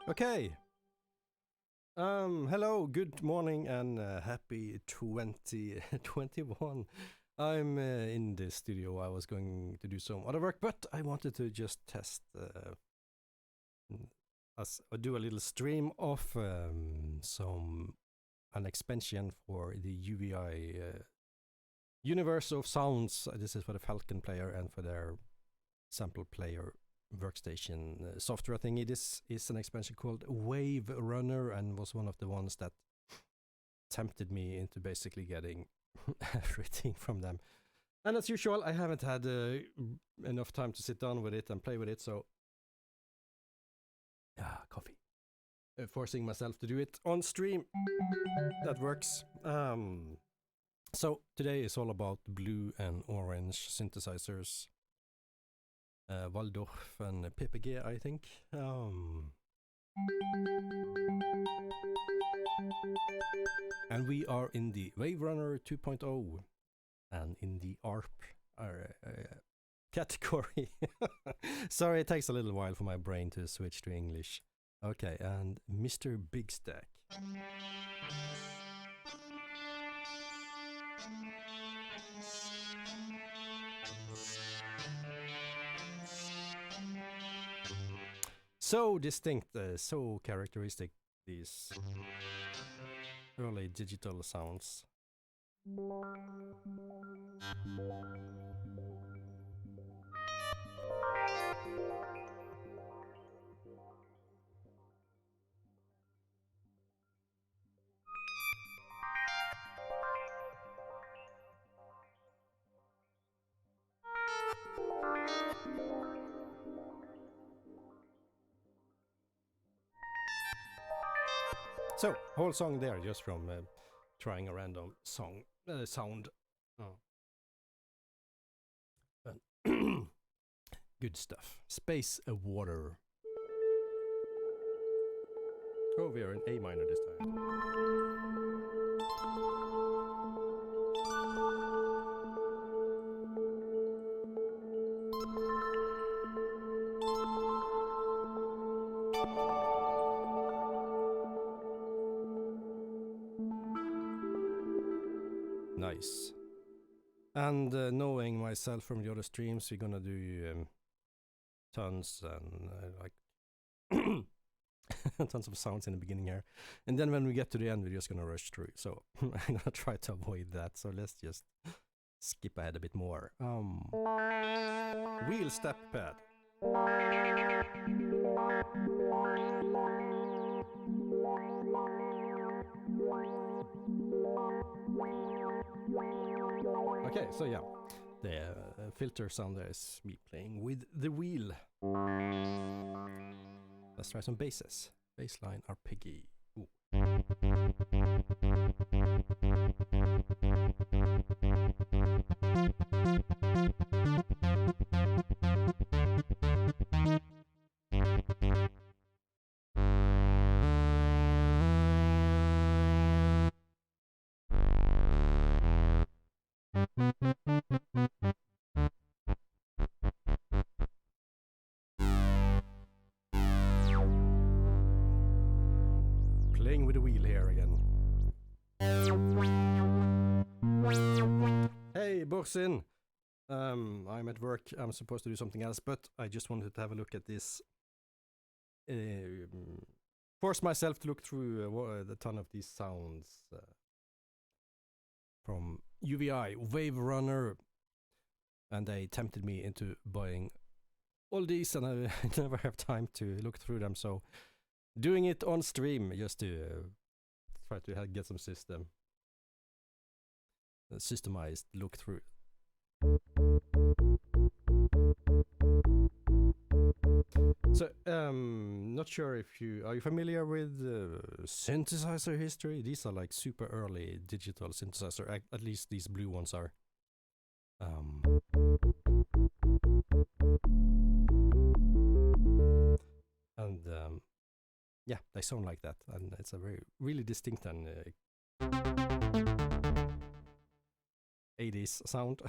Okay. Hello, good morning, and happy 2021. I'm in the studio. I was going to do some other work, but I wanted to just test do a little stream of an expansion for the UVI universe of sounds. This is for the Falcon player and for their sample player workstation software thingy. This is an expansion called Waverunner and was one of the ones that tempted me into basically getting everything from them. And as usual, I haven't had enough time to sit down with it and play with it, so coffee. Forcing myself to do it on stream. That works. So today is all about blue and orange synthesizers. Waldorf and PPG, I think. And we are in the Waverunner 2.0 and in the ARP category. Sorry, it takes a little while for my brain to switch to English. Okay, and Mr. Big Stack. So distinct, so characteristic, these early digital sounds. So, whole song there just from trying a random song sound. Good stuff. Space Water. Oh, we are in A minor this time. Nice. And knowing myself from the other streams, we're gonna do tons and like tons of sounds in the beginning here, and then when we get to the end, we're just gonna rush through. So I'm gonna try to avoid that. So let's just skip ahead a bit more. Wheel step pad. Okay, so yeah, the filter sound there is me playing with the wheel. Let's try some basses. Bassline arpeggi. Ooh. Playing with the wheel here again. Hey, Borsin! I'm at work. I'm supposed to do something else, but I just wanted to have a look at this. Force myself to look through the ton of these sounds from UVI, Waverunner, and they tempted me into buying all these, and I never have time to look through them, so doing it on stream just to try to get some systemized look through. So, not sure if are you familiar with synthesizer history? These are like super early digital synthesizer, at least these blue ones are. And yeah, they sound like that, and it's a really distinct and 80s sound.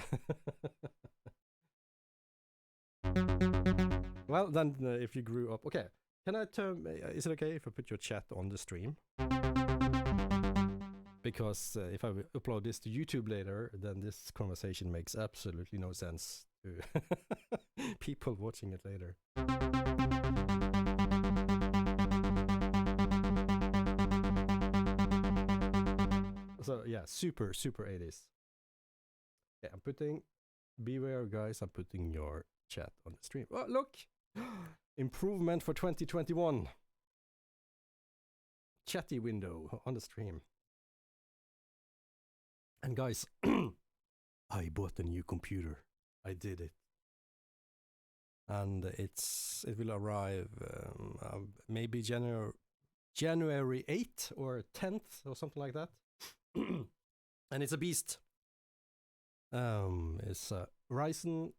Well, then if you grew up, okay, Can I turn? Is it okay if I put your chat on the stream? Because if I upload this to YouTube later, then this conversation makes absolutely no sense to people watching it later. So yeah, super 80s. Yeah, I'm putting, beware guys, I'm putting your chat on the stream. Oh, look! Improvement for 2021. Chatty window on the stream. And guys, I bought a new computer. I did it. And it will arrive maybe January 8th or 10th or something like that. And it's a beast. It's a Ryzen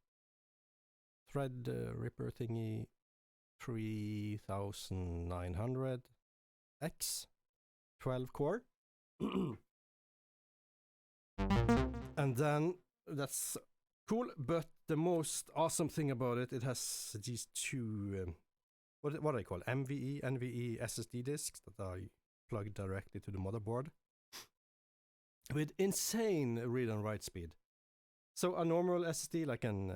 Threadripper thingy 3900 X 12 core. And then that's cool, but the most awesome thing about it, it has these two what do they call NVE SSD disks that are plugged directly to the motherboard with insane read and write speed. So a normal SSD like an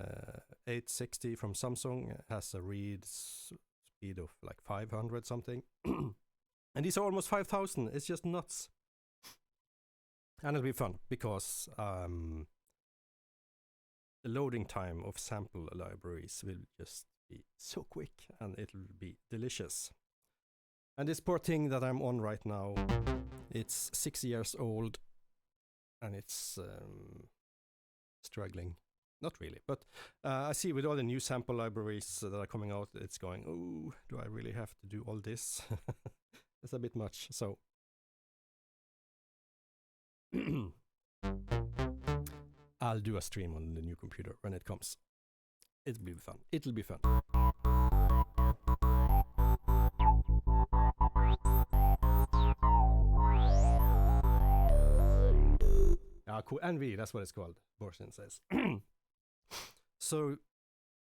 860 from Samsung has a read speed of like 500 something. And these are almost 5,000. It's just nuts. And it'll be fun because the loading time of sample libraries will just be so quick and it'll be delicious. And this poor thing that I'm on right now, it's 6 years old and it's struggling. Not really, but I see with all the new sample libraries that are coming out, it's going, oh, do I really have to do all this? It's a bit much, so. I'll do a stream on the new computer when it comes. It'll be fun. It'll be fun. Cool. NV, that's what it's called, Borsin says. So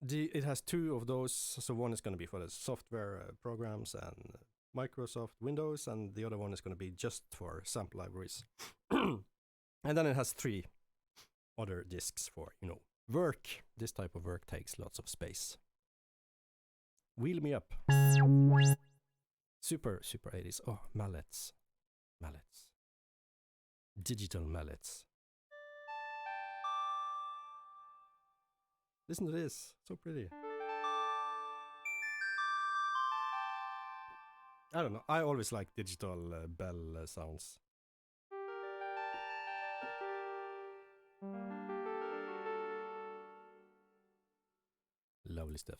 it has two of those. So one is going to be for the software programs and Microsoft Windows, and the other one is going to be just for sample libraries. And then it has three other disks for, you know, work. This type of work takes lots of space. Wheel me up. Super 80s. Oh, mallets. Digital mallets. Listen to this. So pretty. I don't know. I always like digital bell sounds. Lovely stuff.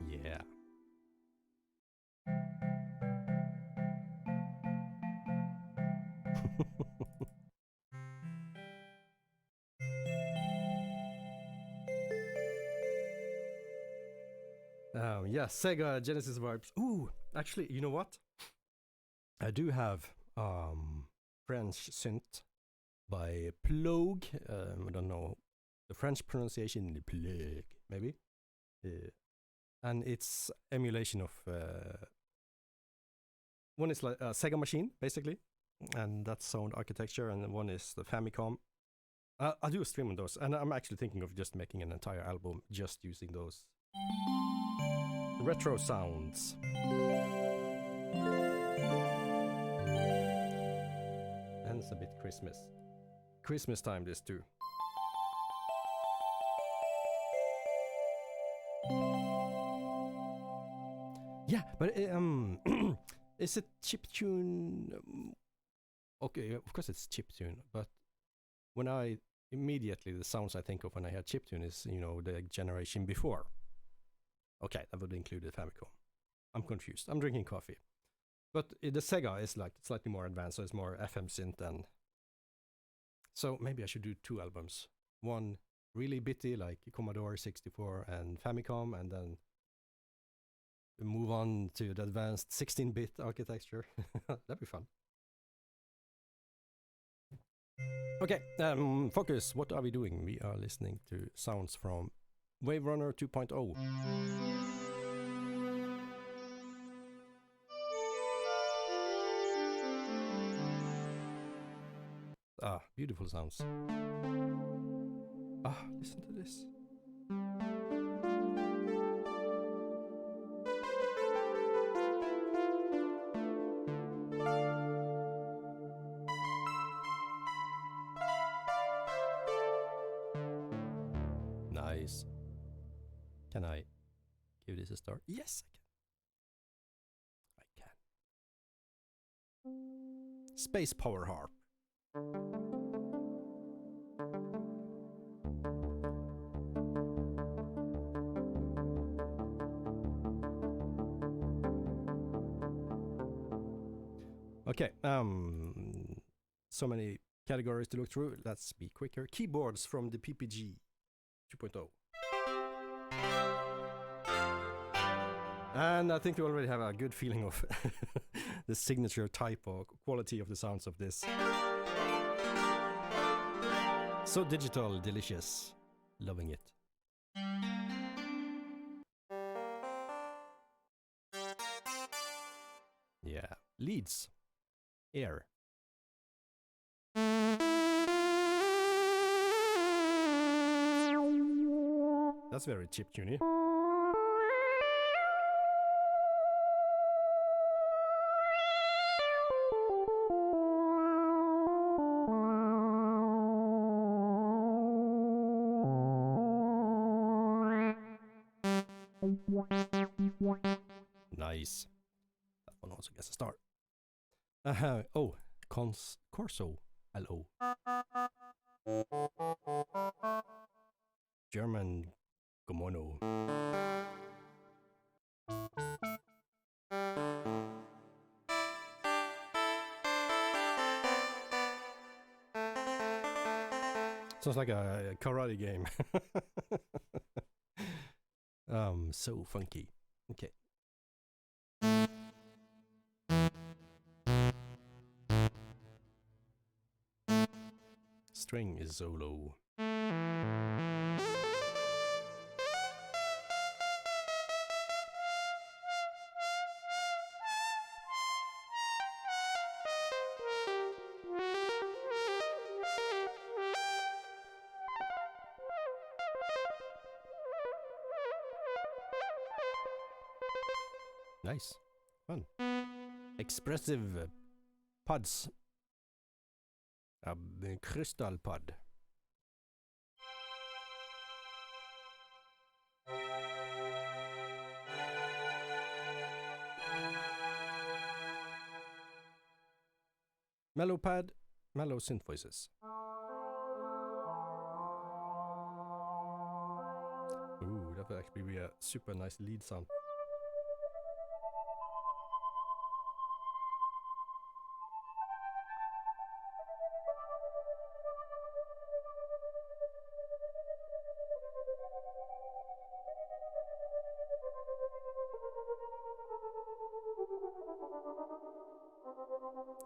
Yeah. Yeah, Sega Genesis vibes. Ooh, actually, you know what? I do have French synth by Plogue. I don't know the French pronunciation. Plogue, maybe. And it's emulation of one is like a Sega machine, basically, and that's sound architecture, and one is the Famicom. I'll do a stream on those, and I'm actually thinking of just making an entire album just using those retro sounds. And it's a bit Christmas time this too. Yeah, but is it chiptune? Okay, of course it's chiptune, but when I immediately the sounds I think of when I hear chiptune is, you know, the generation before. Okay, that would include the Famicom. I'm confused. I'm drinking coffee. But the Sega is like slightly more advanced, so it's more FM synth and so maybe I should do two albums. One really bitty like Commodore 64 and Famicom, and then move on to the advanced 16-bit architecture. That'd be fun. Okay, focus. What are we doing? We are listening to sounds from Waverunner 2.0. Ah, beautiful sounds. Ah, listen to this. Nice. Can I give this a start? Yes, I can. Space Power Harp. Okay, so many categories to look through. Let's be quicker. Keyboards from the PPG 2.0. And I think you already have a good feeling of the signature type or quality of the sounds of this. So digital, delicious. Loving it. Yeah. Leads. Air. That's very chiptune-y. Nice. That one also gets a star. Oh, Corso. Hello. German Gomono. Sounds like a karate game. So funky. Okay. String is solo. Nice. Fun. Expressive pods. A crystal pod. Mellow pad, mellow synth voices. Ooh, that would actually be a super nice lead sound.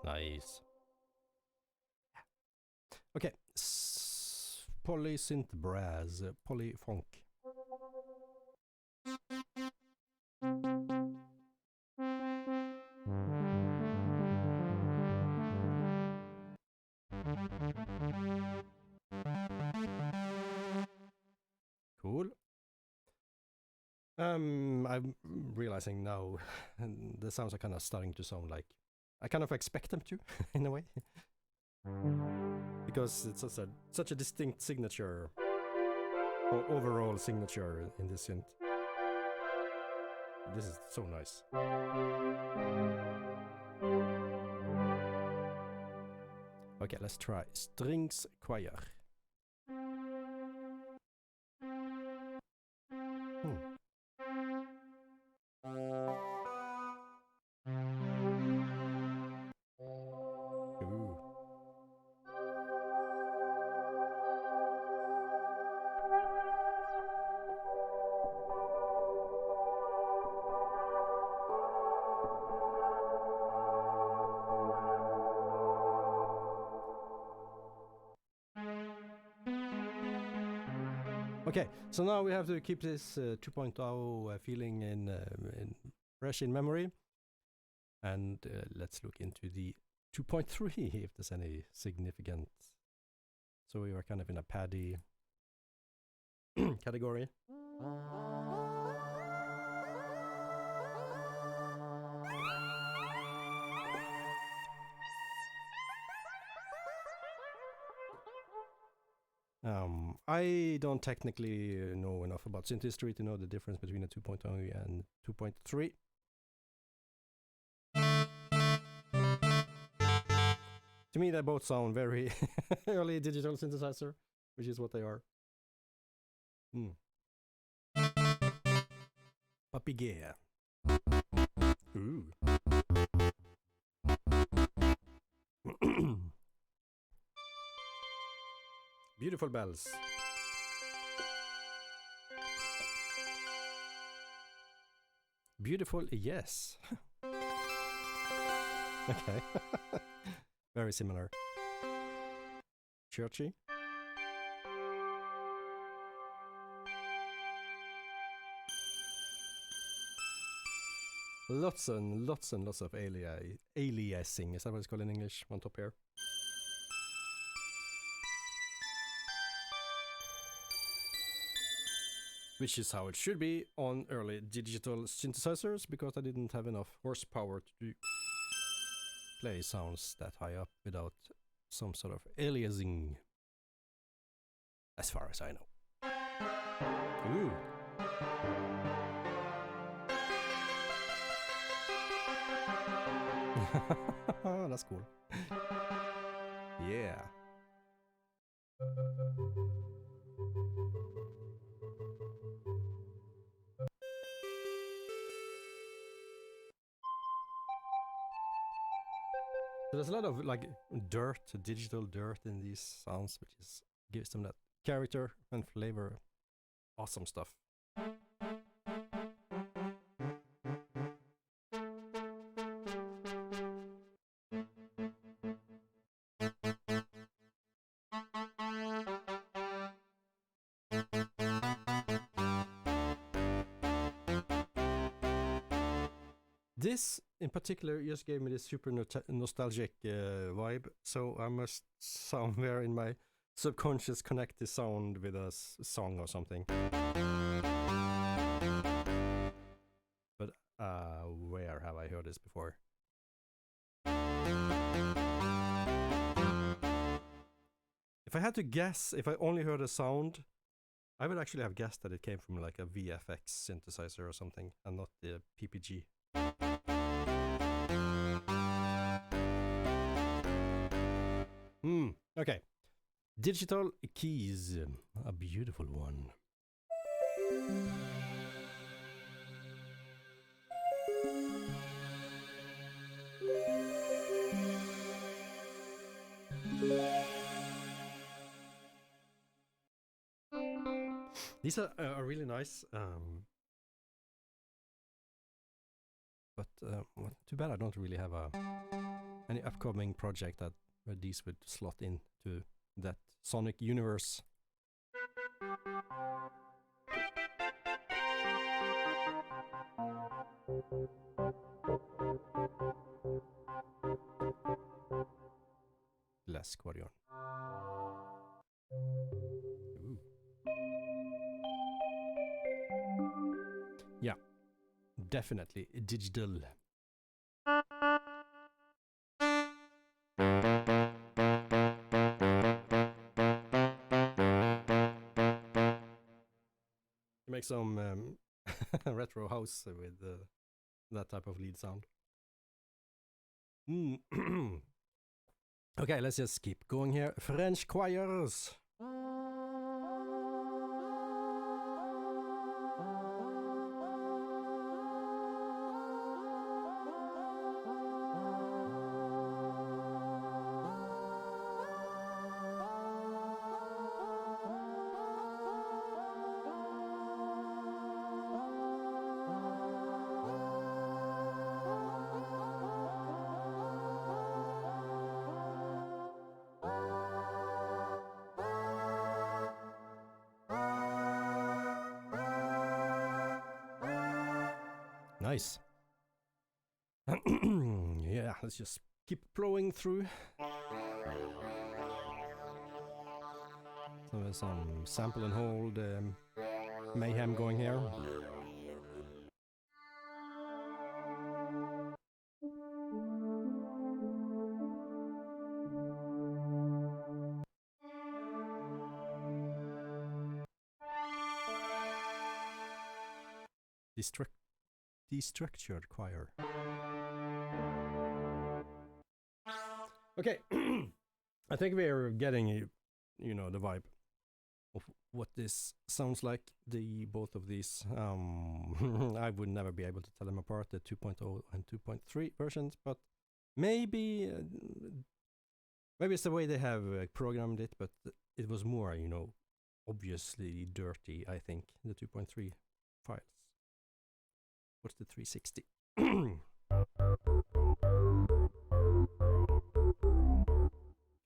Nice. Okay, poly synth brass, poly funk. Cool. I'm realizing now the sounds are kind of starting to sound like I kind of expect them to, in a way. Because it's such a distinct signature, or overall signature in this synth. This is so nice. Okay, let's try strings choir. Ooh. Okay, so now we have to keep this 2.0 feeling in fresh in memory. And let's look into the 2.3 if there's any significant. So we were kind of in a paddy category. I don't technically know enough about synth history to know the difference between a 2.0 and 2.3. To me, they both sound very early digital synthesizer, which is what they are. Papigea. Ooh. Beautiful bells. Beautiful, yes. Okay. Very similar. Churchy. Lots and lots and lots of aliasing, is that what it's called in English, on top here? Which is how it should be on early digital synthesizers, because I didn't have enough horsepower to play sounds that high up without some sort of aliasing, as far as I know. Ooh. That's cool. Yeah. So there's a lot of like dirt, digital dirt in these sounds, which is gives them that character and flavor. Awesome stuff. This in particular just gave me this super nostalgic vibe, so I must somewhere in my subconscious connect this sound with a song or something. But where have I heard this before? If I had to guess, if I only heard a sound, I would actually have guessed that it came from like a VFX synthesizer or something, and not the PPG. Okay. Digital keys, a beautiful one. These are really nice, but too bad I don't really have any upcoming project that where these would slot into that sonic universe. Less Quarion. Yeah, definitely digital. Make some retro house with that type of lead sound. Okay, let's just keep going here. French choirs. Nice. Yeah, let's just keep plowing through. So there's some sample and hold mayhem going here. Destructured choir. Okay, I think we're getting, you know, the vibe of what this sounds like. Both of these, I would never be able to tell them apart, the 2.0 and 2.3 versions, but maybe it's the way they have programmed it, but it was more, you know, obviously dirty, I think, the 2.3 files. What's the 360?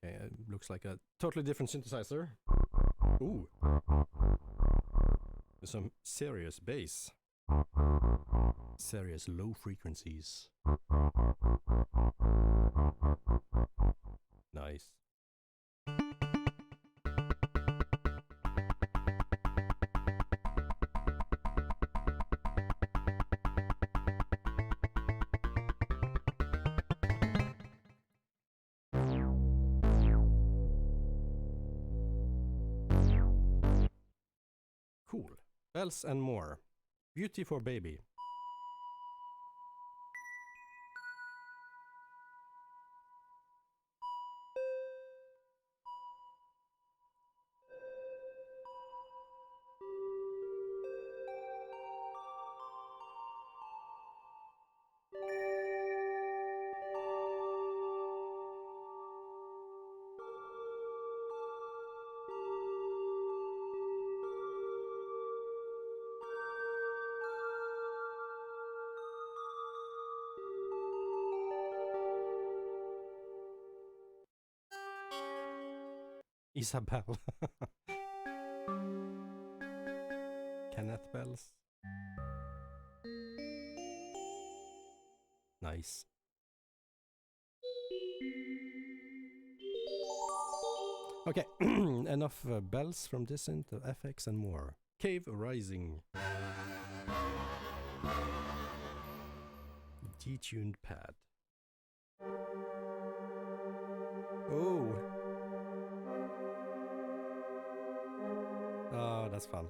Okay, it looks like a totally different synthesizer. Ooh. There's some serious bass. Serious low frequencies. Nice. Cool. Bells and more. Beauty for baby. Isabel. Kenneth bells. Nice. Okay, enough bells from this into FX and more. Cave Rising. Detuned pad. Oh. Oh, that's fun.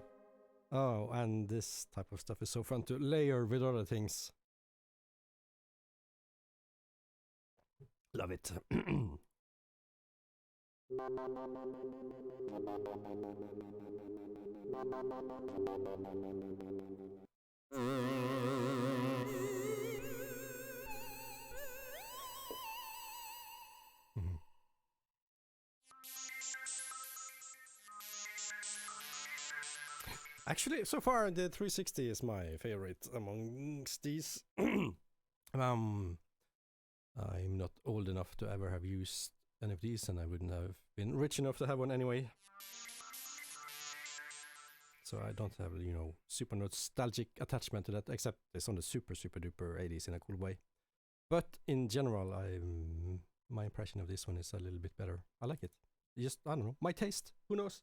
Oh, and this type of stuff is so fun to layer with other things. Love it. Actually, so far the 360 is my favorite amongst these. I'm not old enough to ever have used any of these, and I wouldn't have been rich enough to have one anyway. So I don't have, you know, super nostalgic attachment to that, except it's on the super duper 80s in a cool way. But in general, my impression of this one is a little bit better. I like it. Just, I don't know, my taste. Who knows?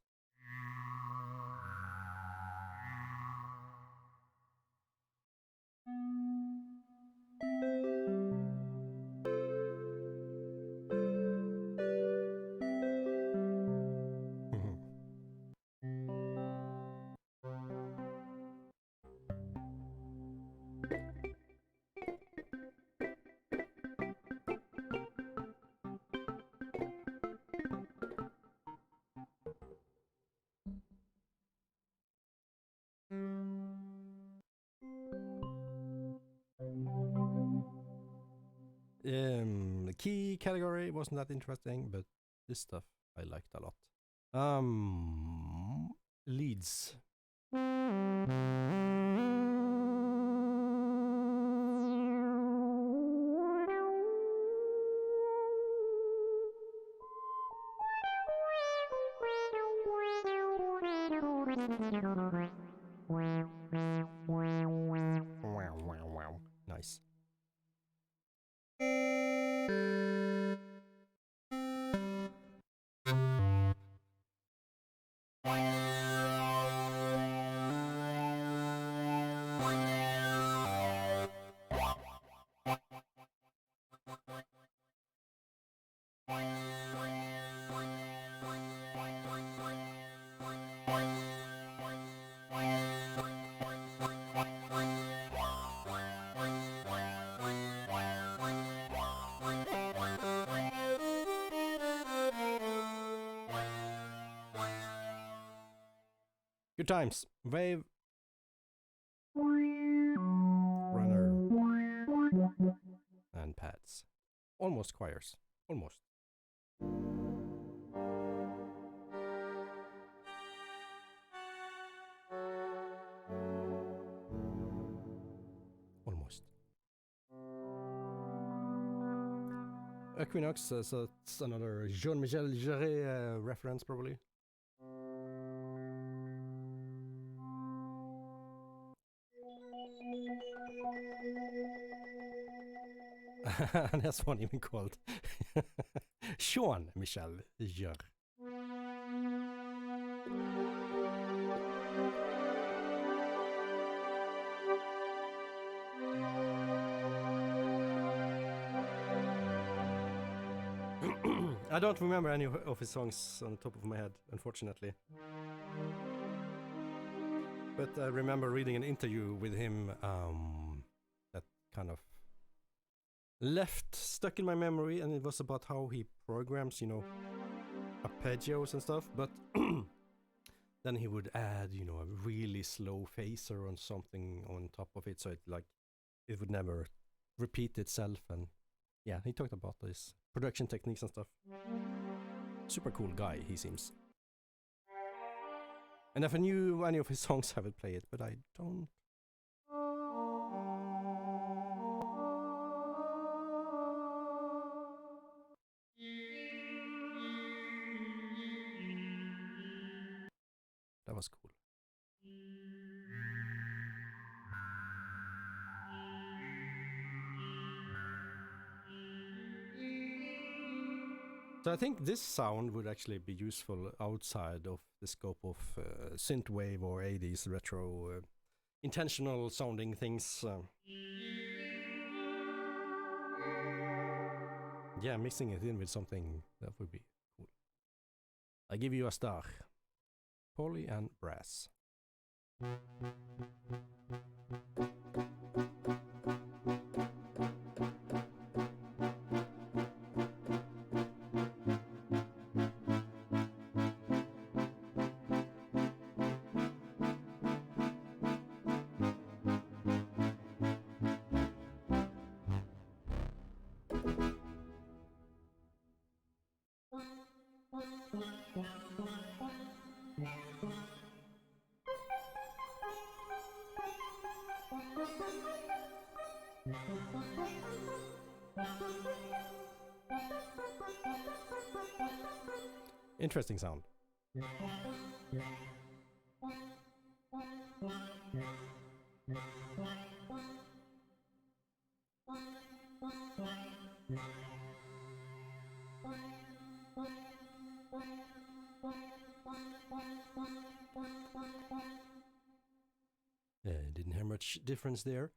The key category wasn't that interesting, but this stuff I liked a lot. Leads. Wow. Good times. Waverunner and pads. Almost choirs. Almost. Almost. Equinox, so it's another Jean-Michel Jarre reference, probably. And there's one even called Jean-Michel Jarre. I don't remember any of his songs on the top of my head, unfortunately. But I remember reading an interview with him that kind of stuck in my memory, and it was about how he programs, you know, arpeggios and stuff, but then he would add, you know, a really slow phaser on something on top of it, so it would never repeat itself. And yeah, he talked about this production techniques and stuff. Super cool guy, he seems. And if I knew any of his songs, I would play it, but I don't. That was cool. So I think this sound would actually be useful outside of the scope of synthwave or 80s retro intentional sounding things. Yeah, mixing it in with something, that would be cool. I give you a star. Poly and brass. Interesting sound. Didn't hear much difference there.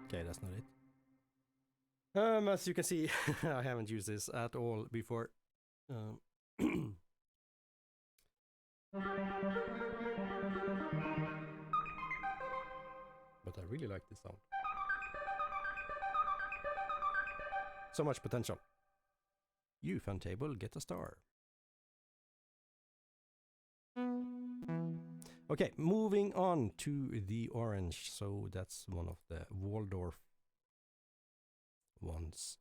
Okay, that's not it. As you can see, I haven't used this at all before. But I really like this sound. So much potential. You, fun table, get a star. Okay, moving on to the orange. So that's one of the Waldorf ones.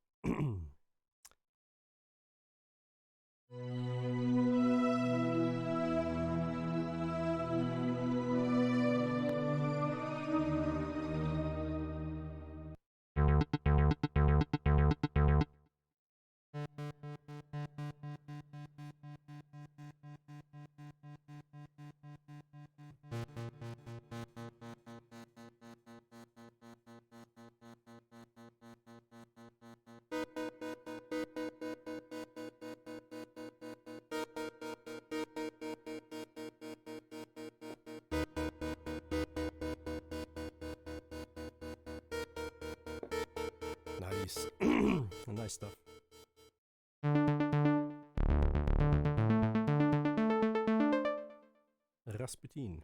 Nice stuff. Rasputin.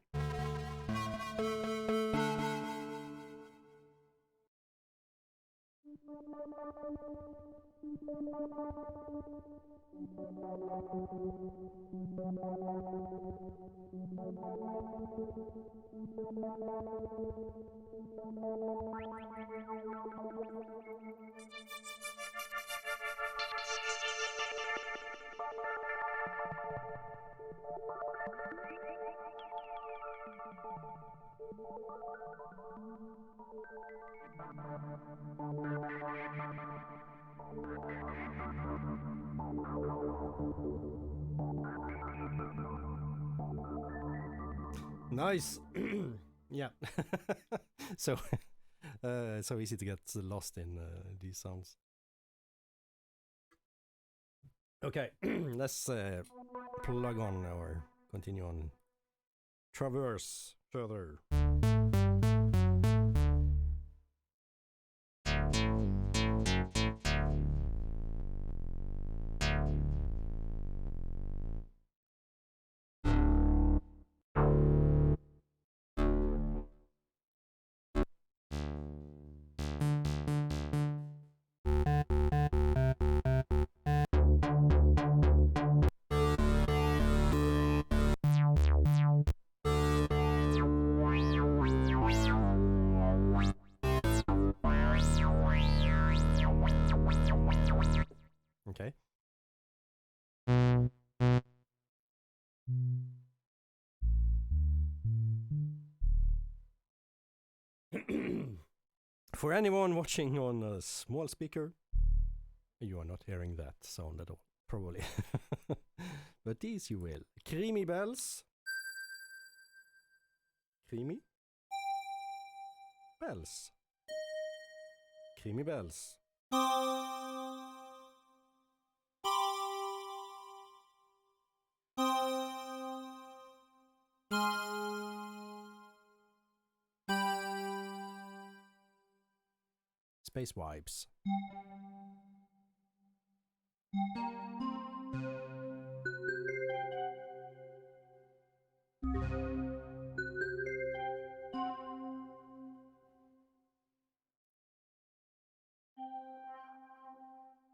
Nice. Yeah. So so easy to get lost in these sounds. Okay, let's plug on or continue on. Traverse further. Okay. For anyone watching on a small speaker, you are not hearing that sound at all, probably. But these you will. Creamy bells. Creamy bells. Creamy bells. Space vibes.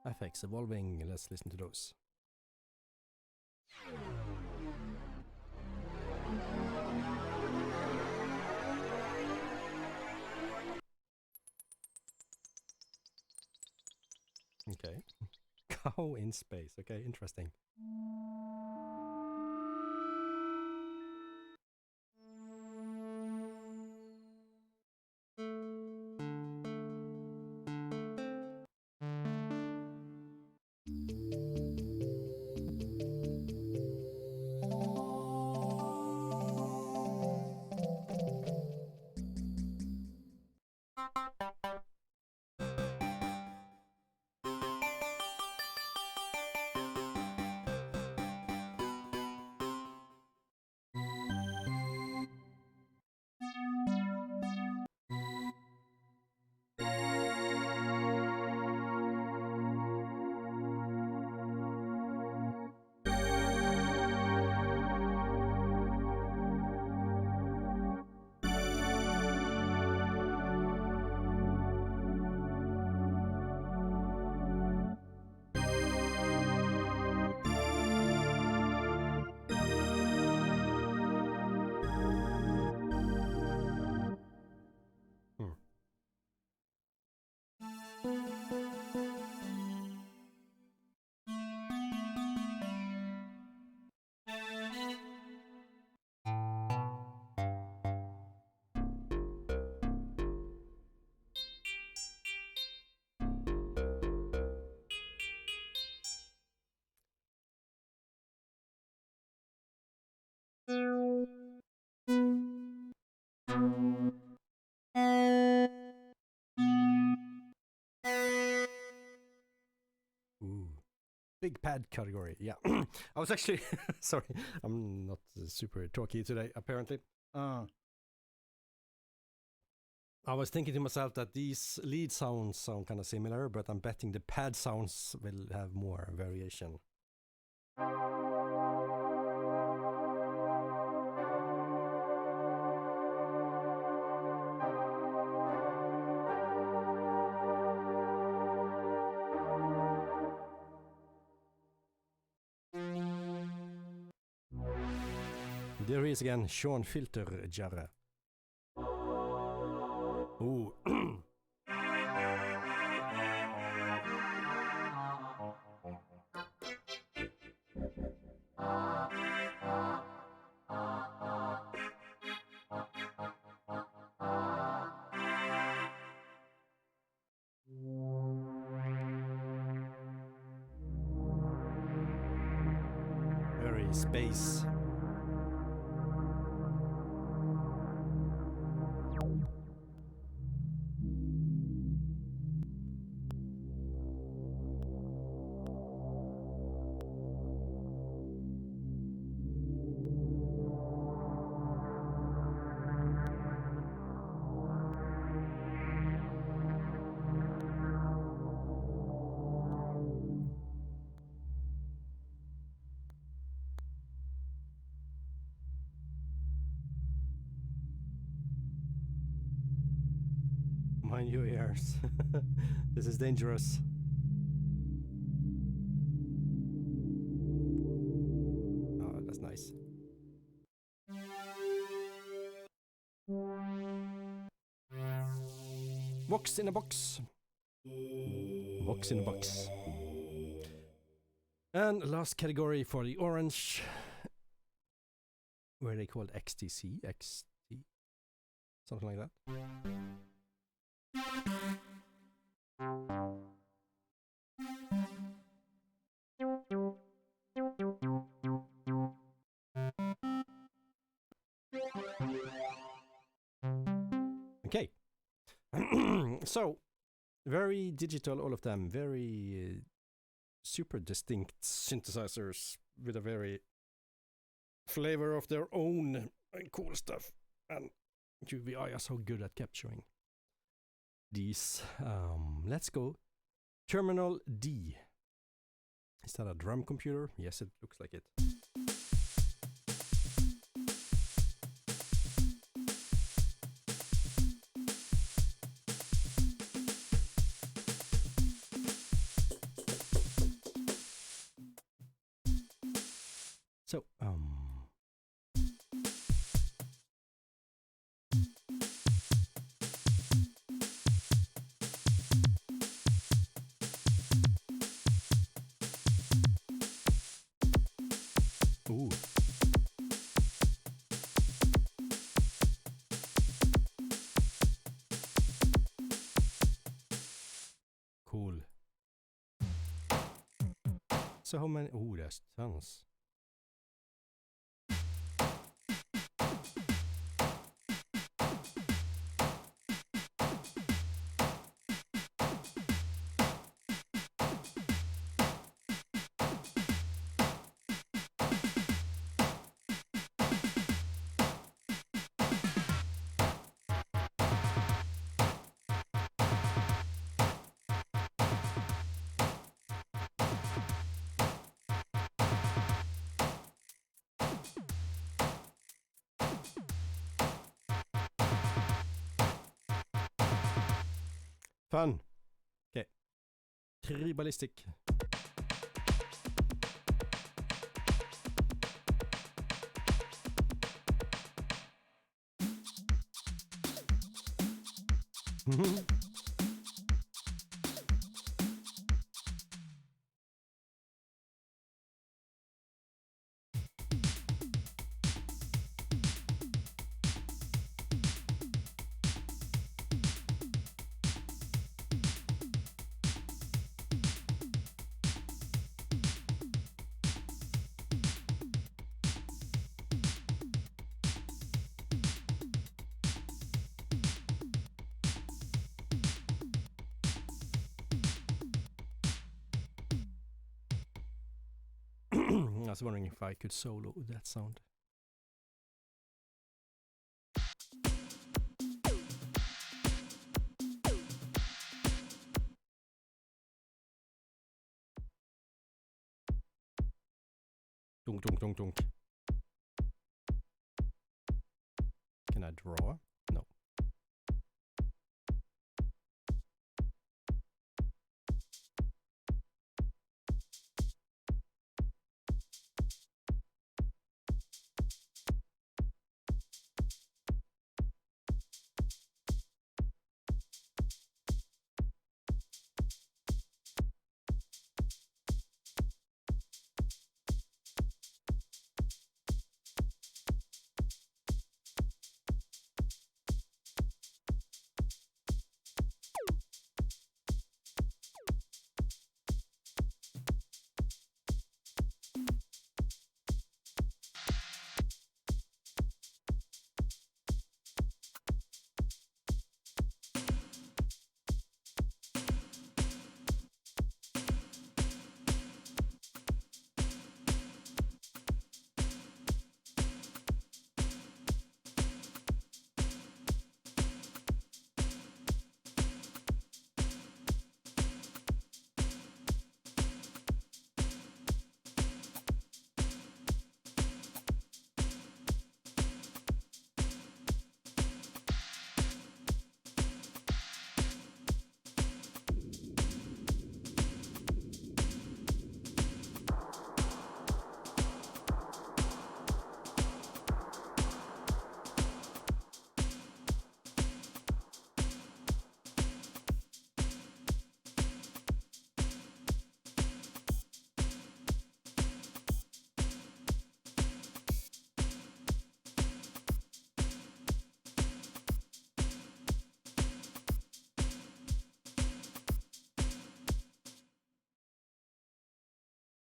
FX evolving, let's listen to those. Okay. Cow in space. Okay, interesting. Ooh. Big pad category, yeah. I was actually, sorry, I'm not super talky today, apparently. I I was thinking to myself that these lead sounds sound kind of similar, but I'm betting the pad sounds will have more variation. There he is again, Sean Filter Jarre. Ooh. Very space. Mind your ears. This is dangerous. Oh, that's nice. Vox in a box. Vox in a box. And last category for the orange. Where they called XTC? XT? Something like that. Okay. So, very digital, all of them. Very super distinct synthesizers with a very flavor of their own and cool stuff. And UVI are so good at capturing these. Let's go. Terminal D. Is that a drum computer? Yes, it looks like it. So, ooh. Cool. So how many? Ooh, there's tons. Fun. Okay. Tribalistic. I was wondering if I could solo that sound. Dunk, dunk, dunk, dunk. Can I draw? No.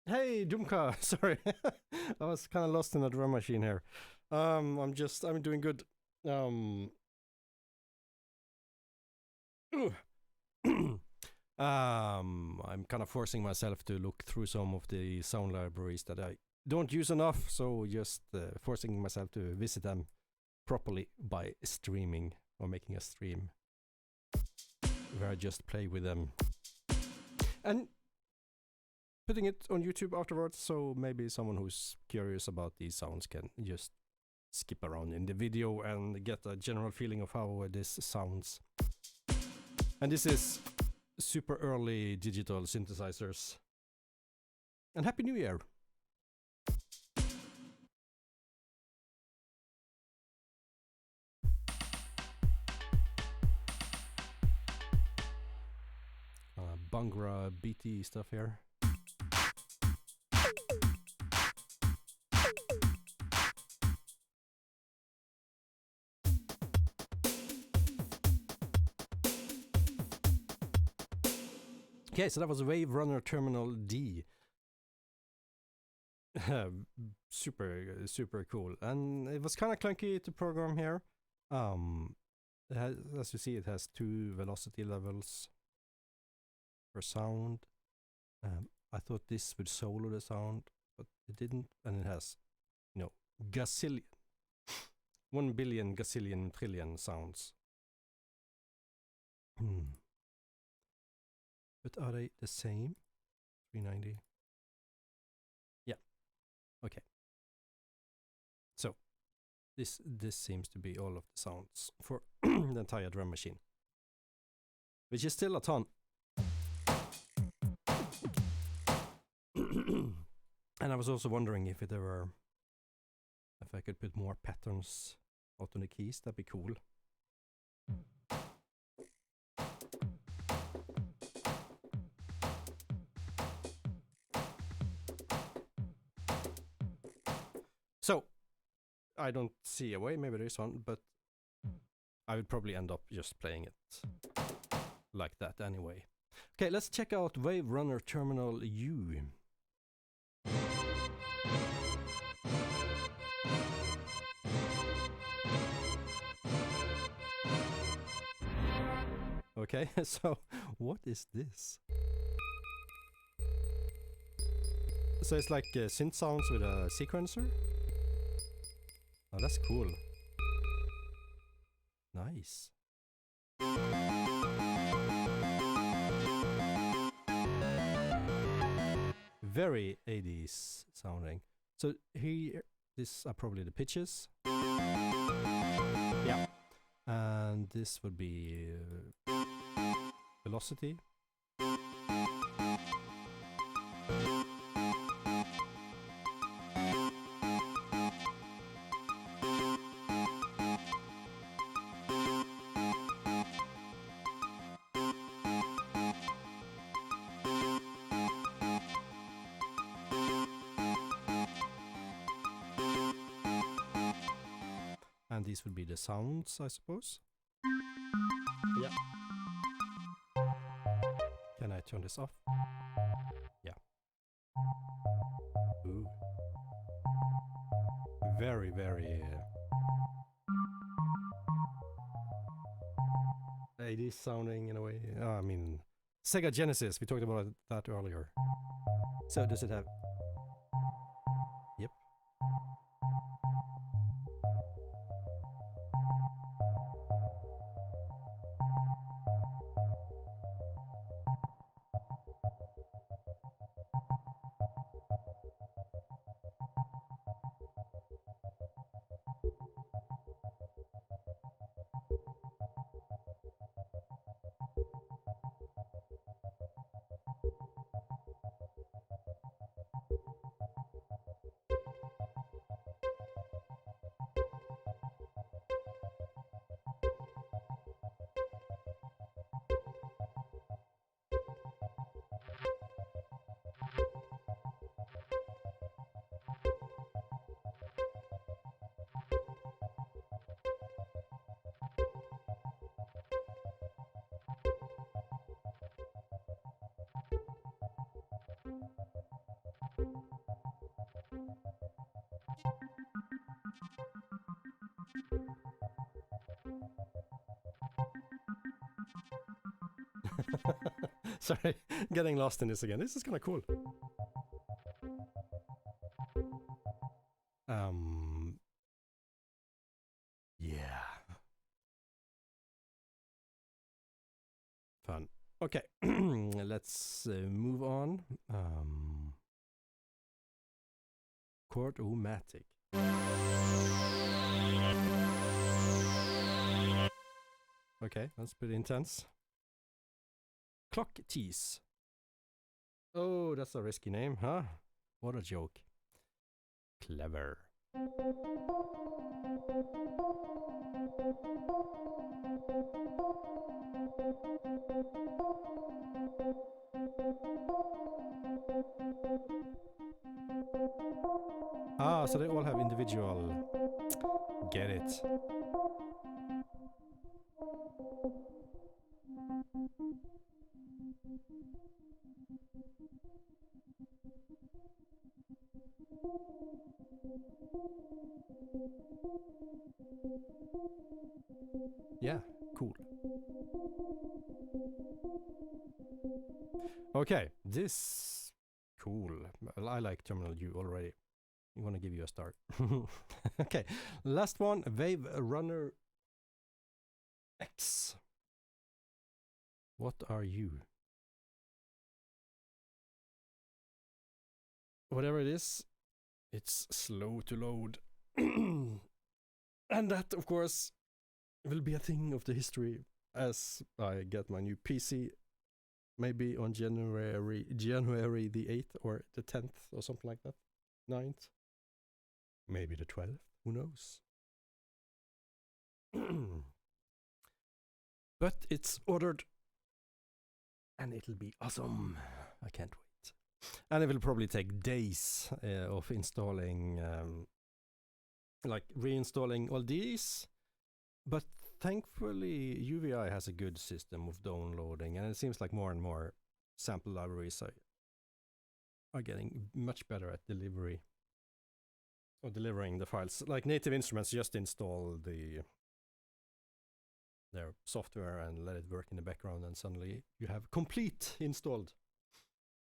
Hey, Dumka, sorry. I was kind of lost in the drum machine here. I'm doing good. I'm kind of forcing myself to look through some of the sound libraries that I don't use enough, so just forcing myself to visit them properly by streaming or making a stream where I just play with them and putting it on YouTube afterwards, so maybe someone who's curious about these sounds can just skip around in the video and get a general feeling of how this sounds. And this is super early digital synthesizers. And Happy New Year! Bangra BT stuff here. Okay, so that was Waverunner Terminal D. super cool, and it was kind of clunky to program here. As you see, it has 2 velocity levels per sound. I thought this would solo the sound, but it didn't, and it has, you know, gazillion, 1 billion gazillion trillion sounds. But are they the same? 390. Yeah. Okay. So this seems to be all of the sounds for the entire drum machine, which is still a ton. And I was also wondering if I could put more patterns out on the keys. That'd be cool. So, I don't see a way, maybe there is one, but I would probably end up just playing it like that anyway. Okay, let's check out Waverunner Terminal U. Okay, so what is this? So it's like synth sounds with a sequencer? Oh, that's cool. Nice. Very 80s sounding. So here, these are probably the pitches. Yeah. And this would be velocity. And these would be the sounds, I suppose. Yeah. Can I turn this off? Yeah. Ooh. Very, very... 80s sounding in a way. I mean, Sega Genesis, we talked about that earlier. So does it have... Yep. Sorry, getting lost in this again. This is kind of cool. Yeah. Fun. Okay, let's move on. Chord-o-matic. Okay, that's pretty intense. Clock Tease. Oh, that's a risky name, huh? What a joke. Clever. Ah, so they all have individual... Get it. Yeah, cool. Okay, this... Cool. Well, I like Terminal U already. I'm gonna give you a star. Okay, last one, Waverunner X. What are you? Whatever it is, it's slow to load. And that, of course, will be a thing of the history as I get my new PC, maybe on January the 8th or the 10th or something like that. 9th. Maybe the 12th, who knows? But it's ordered and it'll be awesome. I can't wait. And it will probably take days of installing, like reinstalling all these. But thankfully, UVI has a good system of downloading, and it seems like more and more sample libraries are getting much better at delivery. Or delivering the files. Like Native Instruments just install their software and let it work in the background, and suddenly you have Complete installed.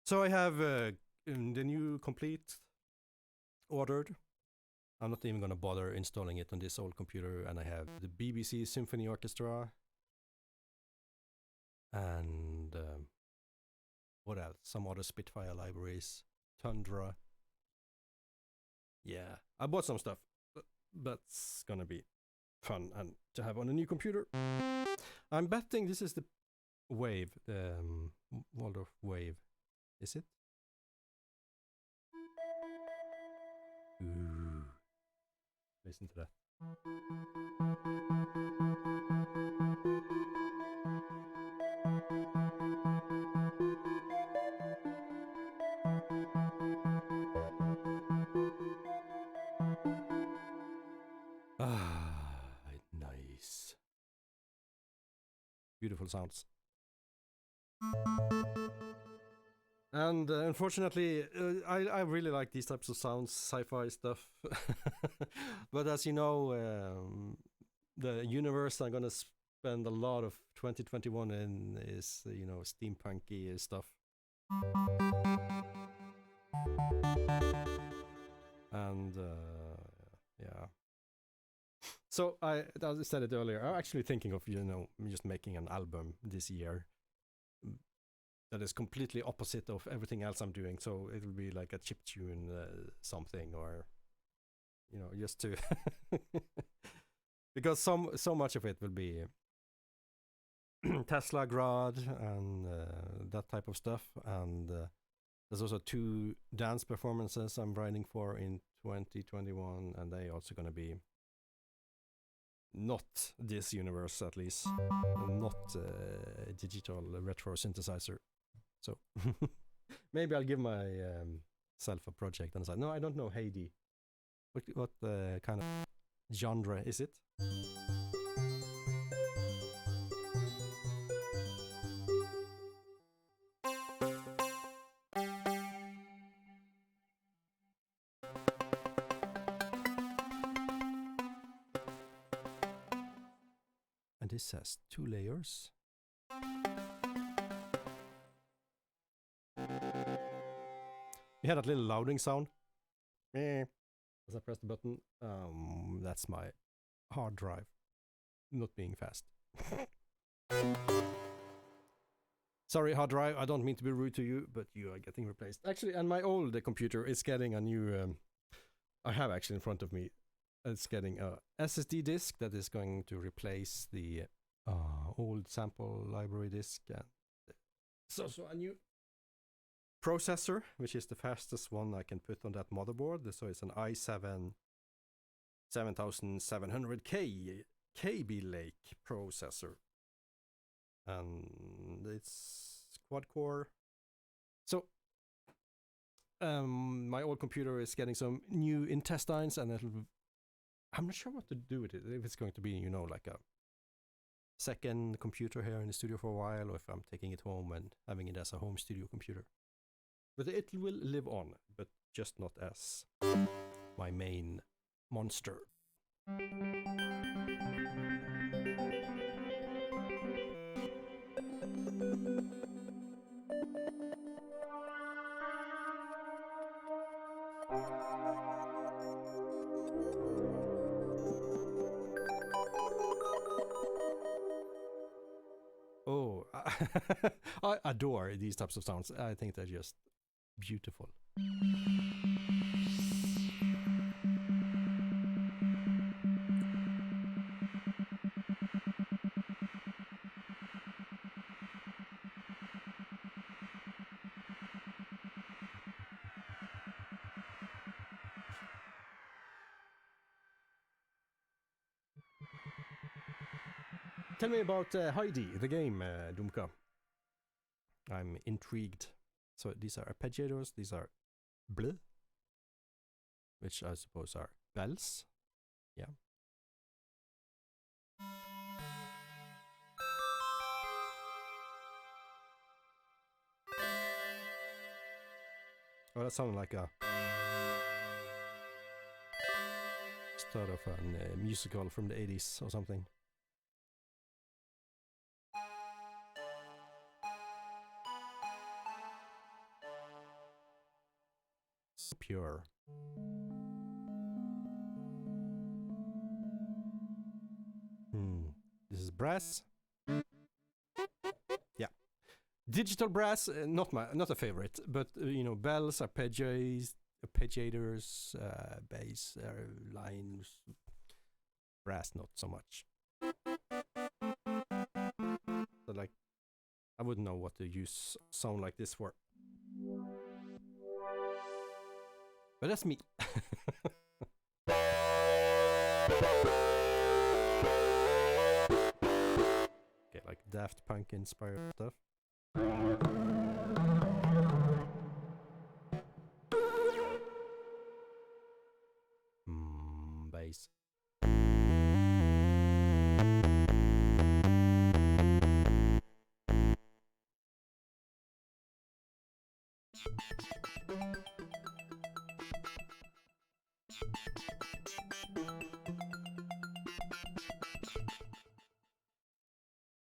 So I have the new Complete ordered. I'm not even going to bother installing it on this old computer, and I have the BBC Symphony Orchestra. And what else? Some other Spitfire libraries. Tundra. Yeah, I bought some stuff. That's gonna be fun and to have on a new computer. I'm betting this is the Wave, Waldorf Wave. Is it? Ooh. Listen to that. Ah, nice. Beautiful sounds. And unfortunately, I really like these types of sounds, sci-fi stuff. But as you know, the universe I'm gonna spend a lot of 2021 in is, you know, steampunky stuff. And yeah. So I said it earlier. I'm actually thinking of, you know, just making an album this year that is completely opposite of everything else I'm doing. So it'll be like a chiptune something, or, you know, just to because so much of it will be Tesla Grad and that type of stuff. And there's also 2 dance performances I'm writing for in 2021, and they also gonna be not this universe, at least, not digital retro synthesizer. So maybe I'll give myself a project and say, no, I don't know Heidi. What kind of genre is it? And this has 2 layers. You had that little louding sound. As I press the button. That's my hard drive not being fast. Sorry, hard drive. I don't mean to be rude to you, but you are getting replaced. Actually, and my old computer is getting a new. I have actually in front of me. It's getting a SSD disk that is going to replace the old sample library disk. And so a new processor, which is the fastest one I can put on that motherboard. So it's an i7 7700K KB Lake processor. And it's quad core. So my old computer is getting some new intestines, and I'm not sure what to do with it. If it's going to be, you know, like a second computer here in the studio for a while, or if I'm taking it home and having it as a home studio computer. But it will live on, but just not as my main monster. Oh, I adore these types of sounds. I think they're just beautiful. Tell me about Heidi, the game, Dumka. I'm intrigued. So these are arpeggiators, these are bleh, which I suppose are bells. Yeah. Oh, that sounded like a start of a musical from the 80s or something. Pure. This is brass. Yeah, digital brass, not a favorite, but you know, bells, arpeggios, arpeggiators, bass lines, brass not so much. So like, I wouldn't know what to use sound like this for. But that's me. Okay, like Daft Punk inspired stuff. Bass.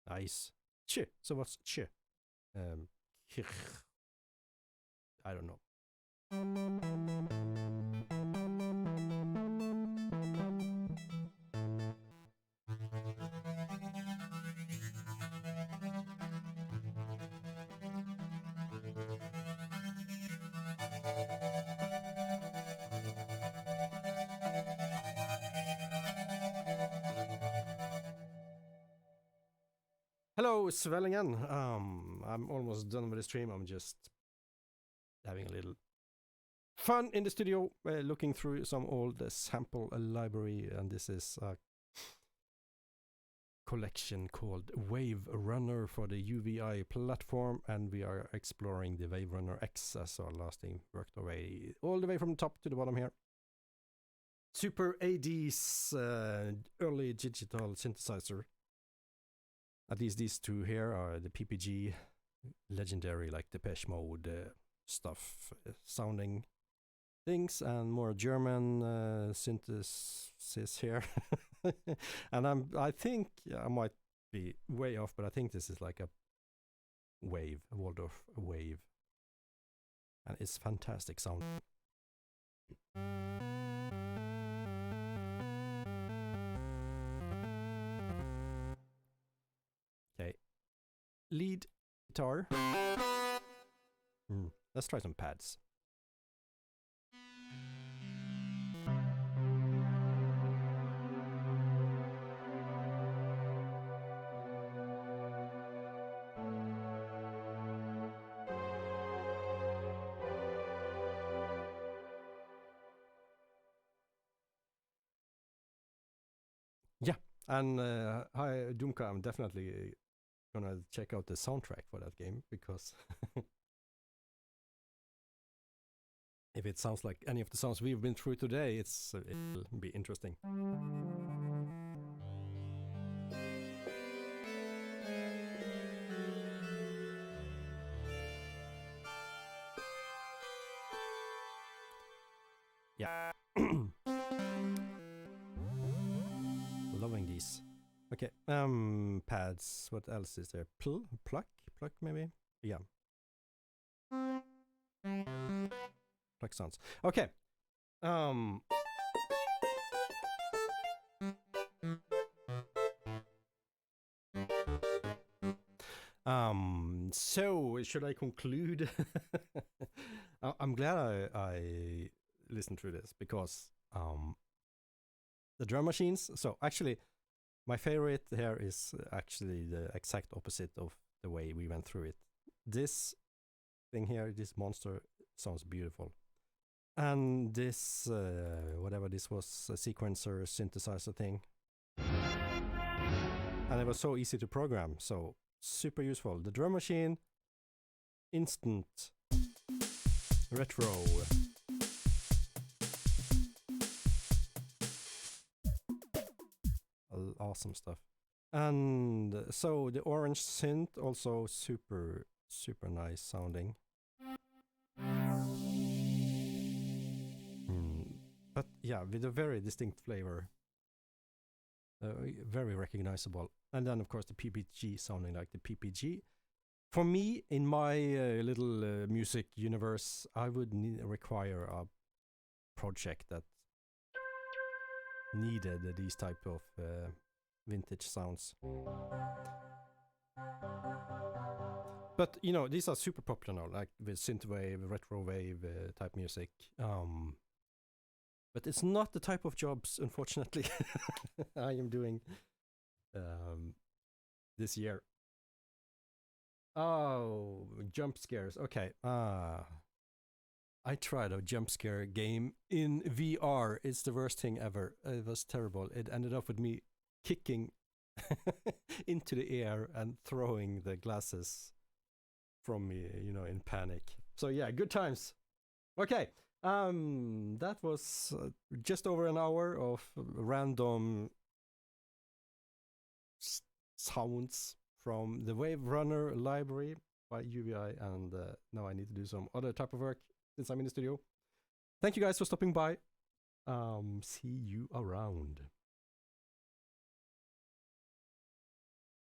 Nice. Ch. So what's ch? I don't know. Hello, Svellingen. I'm almost done with the stream. I'm just having a little fun in the studio, looking through some old sample library, and this is a collection called Waverunner for the UVI platform, and we are exploring the Waverunner X as our last thing, worked our way all the way from the top to the bottom here. Super AD's early digital synthesizer. At least these two here are the PPG, legendary like Depeche Mode stuff, sounding things, and more German synthesis here. And I think I might be way off, but I think this is like a wave, a Waldorf wave, and it's fantastic sound. Okay, lead guitar. Let's try some pads. Yeah, and hi Doomka, I'm definitely gonna check out the soundtrack for that game, because if it sounds like any of the sounds we've been through today, it'll be interesting. Yeah. Loving these. Okay, pads. What else is there? Pluck maybe? Yeah. Pluck sounds. Okay. So should I conclude? I'm glad I listened through this, because the drum machines. So actually, my favorite here is actually the exact opposite of the way we went through it. This thing here, this monster, sounds beautiful. And this, whatever this was, a sequencer synthesizer thing. And it was so easy to program, so super useful. The drum machine, instant, retro. Awesome stuff. And so the orange synth, also super nice sounding. But yeah, with a very distinct flavor. Very recognizable. And then of course the PPG sounding like the PPG. For me, in my little music universe, I would require a project that needed these type of But you know, these are super popular now, like with synthwave, retrowave type music. But it's not the type of jobs, unfortunately, I am doing this year. Oh, jump scares. Okay. I tried a jump scare game in VR. It's the worst thing ever. It was terrible. It ended up with me kicking into the air and throwing the glasses from me, you know, in panic. So yeah, good times. Okay. That was just over an hour of random sounds from the Waverunner library by UVI, and now I need to do some other type of work since I'm in the studio. Thank you guys for stopping by. See you around.